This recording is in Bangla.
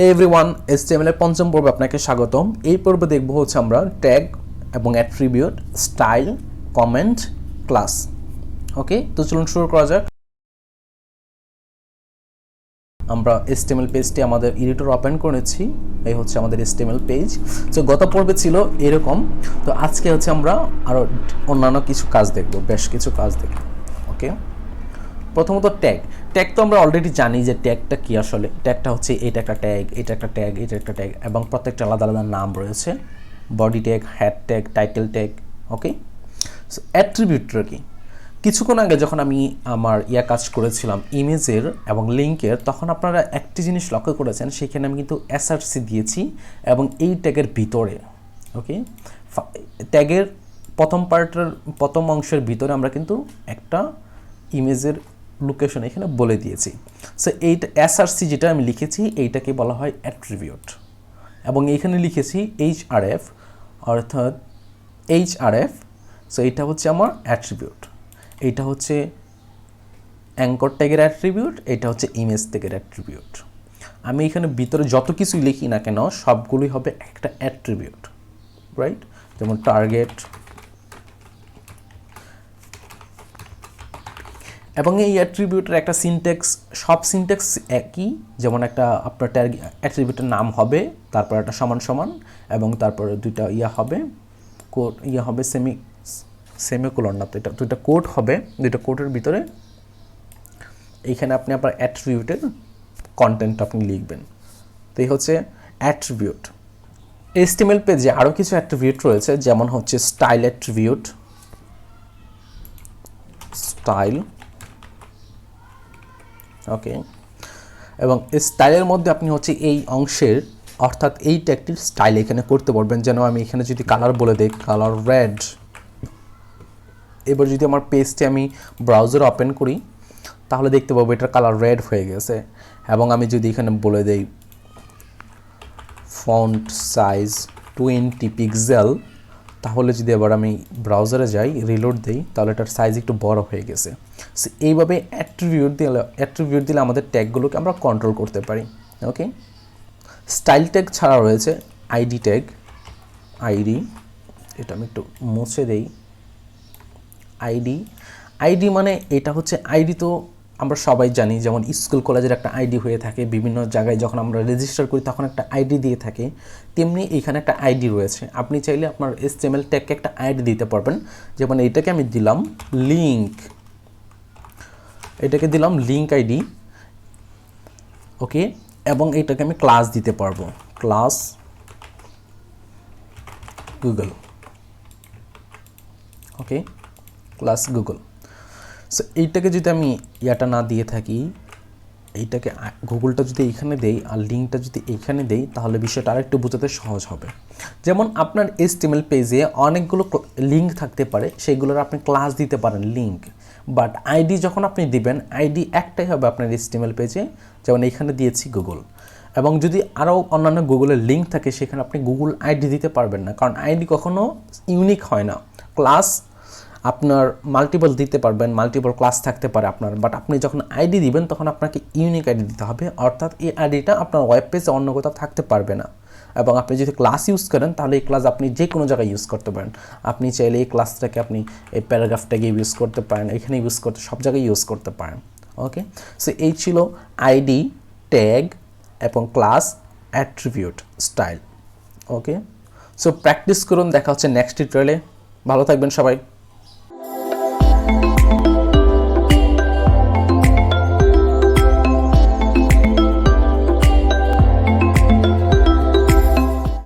এভরিওয়ান, HTML এর পঞ্চম পর্বে আপনাকে স্বাগতম। এই পর্বে দেখব হচ্ছে আমরা ট্যাগ এবং অ্যাট্রিবিউট, স্টাইল, কমেন্ট, ক্লাস। ওকে, তো চলুন শুরু করা যাক। আমরা HTML পেজটি আমাদের এডিটর ওপেন করেছি। এই হচ্ছে আমাদের HTML পেজ। তো গত পর্বে ছিল এরকম, তো আজকে হচ্ছে আমরা আরও অন্যান্য কিছু কাজ দেখব, বেশ কিছু কাজ দেখব। ওকে, প্রথমত ট্যাগ তো আমরা অলরেডি জানি যে ট্যাগটা কি। আসলে ট্যাগটা হচ্ছে এটা একটা ট্যাগ, এটা একটা ট্যাগ, এটা একটা ট্যাগ, এবং প্রত্যেকটা আলাদা আলাদা নাম রয়েছে। Body tag, head tag, title tag. Okay, so অ্যাট্রিবিউটটা কি? কিছুক্ষণ আগে যখন আমি আমার কাজ করেছিলাম ইমেজের এবং লিঙ্কের, তখন আপনারা একটি জিনিস লক্ষ্য করেছেন, সেখানে আমি কিন্তু এসআরসি দিয়েছি এবং এই ট্যাগের ভিতরে, ওকে, ট্যাগের প্রথম অংশের ভিতরে আমরা কিন্তু একটা ইমেজের লোকেশন এখানে বলে দিয়েছি। সো এইটা এসআরসি যেটা আমি লিখেছি, এইটাকে বলা হয় অ্যাট্রিবিউট, এবং এইখানে লিখেছি এইচআরএফ, অর্থাৎ এইচআরএফ। সো এইটা হচ্ছে আমার অ্যাট্রিবিউট, এইটা হচ্ছে অ্যাঙ্কর ট্যাগের অ্যাট্রিবিউট, এটা হচ্ছে ইমেজ ট্যাগের অ্যাট্রিবিউট। আমি এখানে ভিতরে যত কিছুই লিখি না কেন, সবগুলোই হবে একটা অ্যাট্রিবিউট, রাইট? যেমন টার্গেট, এবং এই অ্যাট্রিবিউটের একটা সিনট্যাক্স, সব সিনট্যাক্স একই। যেমন একটা আপনার অ্যাট্রিবিউটের নাম হবে, তারপর একটা সমান সমান, এবং তারপরে দুইটা হবে কোড, হবে সেমিকোলন, না তো এটা দুইটা কোড হবে, দুইটা কোডের ভিতরে এইখানে আপনি আপনার অ্যাট্রিবিউটের কন্টেন্ট আপনি লিখবেন। তো এই হচ্ছে অ্যাট্রিবিউট। HTML পেজে আরও কিছু অ্যাট্রিবিউট রয়েছে, যেমন হচ্ছে স্টাইল অ্যাট্রিবিউট, স্টাইল। ওকে, এবং স্টাইলের মধ্যে আপনি হচ্ছে এই অংশের, অর্থাৎ এই ট্যাগটির স্টাইল এখানে করতে পারবেন। যেন আমি এখানে যদি কালার বলে দিই, কালার রেড। এবার যদি আমার পেজটি আমি ব্রাউজার ওপেন করি, তাহলে দেখতে পাবো এটার কালার রেড হয়ে গেছে। এবং আমি যদি এখানে বলে দেই ফন্ট সাইজ 20 পিক্সেল, তাহলে যদি এবার আমি ব্রাউজারে যাই, রিলোড দিই, তাহলে এটার সাইজ একটু বড় হয়ে গেছে। সো এইভাবে অ্যাট্রিবিউট দিলে আমাদের ট্যাগগুলোকে আমরা কন্ট্রোল করতে পারি। ওকে, স্টাইল ট্যাগ ছাড়া রয়েছে আইডি ট্যাগ, আইডি। এটা আমি একটু মুছে দেই। আইডি মানে এটা হচ্ছে আইডি, তো আমরা সবাই জানি, যেমন স্কুল কলেজের একটা আইডি হয়ে থাকে, বিভিন্ন জায়গায় যখন আমরা রেজিস্টার করি তখন একটা আইডি দিয়ে থাকে, তেমনি এইখানে একটা আইডি রয়েছে। আপনি চাইলে আপনার HTML ট্যাগকে একটা আইডি দিতে পারবেন। যেমন এইটাকে আমি দিলাম লিঙ্ক, এটাকে দিলাম লিঙ্ক আইডি। ওকে, এবং এইটাকে আমি ক্লাস দিতে পারবো, ক্লাস গুগল। ওকে, ক্লাস গুগল। সো এইটাকে যদি আমি না দিয়ে থাকি, এইটাকে গুগলটা যদি এইখানে দেই আর লিঙ্কটা যদি এইখানে দেই, তাহলে বিষয়টা আরেকটু বোঝাতে সহজ হবে। যেমন আপনার HTML পেজে অনেকগুলো লিঙ্ক থাকতে পারে, সেইগুলোর আপনি ক্লাস দিতে পারেন লিঙ্ক, বাট আইডি যখন আপনি দিবেন, আইডি একটাই হবে আপনার HTML পেজে। যেমন এইখানে দিয়েছি গুগল, এবং যদি আরও অন্যান্য গুগলের লিঙ্ক থাকে, সেখানে আপনি গুগল আইডি দিতে পারবেন না, কারণ আইডি কখনো ইউনিক হয় না। ক্লাস আপনার মাল্টিপল দিতে পারবেন, মাল্টিপল ক্লাস থাকতে পারে আপনার, বাট আপনি যখন আইডি দিবেন তখন আপনাকে ইউনিক আইডি দিতে হবে, অর্থাৎ এই আইডিটা আপনার ওয়েব পেজে অন্য কোথাও থাকতে পারবে না। এবং আপনি যদি ক্লাস ইউজ করেন, তাহলে এই ক্লাস আপনি যে কোনো জায়গায় ইউজ করতে পারেন। আপনি চাইলে এই ক্লাসটাকে আপনি এই প্যারাগ্রাফটাকে ইউজ করতে পারেন, এখানে ইউজ করতে, সব জায়গায় ইউজ করতে পারেন। ওকে, সো এই ছিল আইডি, ট্যাগ এবং ক্লাস, অ্যাট্রিবিউট, স্টাইল। ওকে, সো প্র্যাকটিস করুন, দেখা হচ্ছে নেক্সট টিউটোরিয়ালে। ভালো থাকবেন সবাই।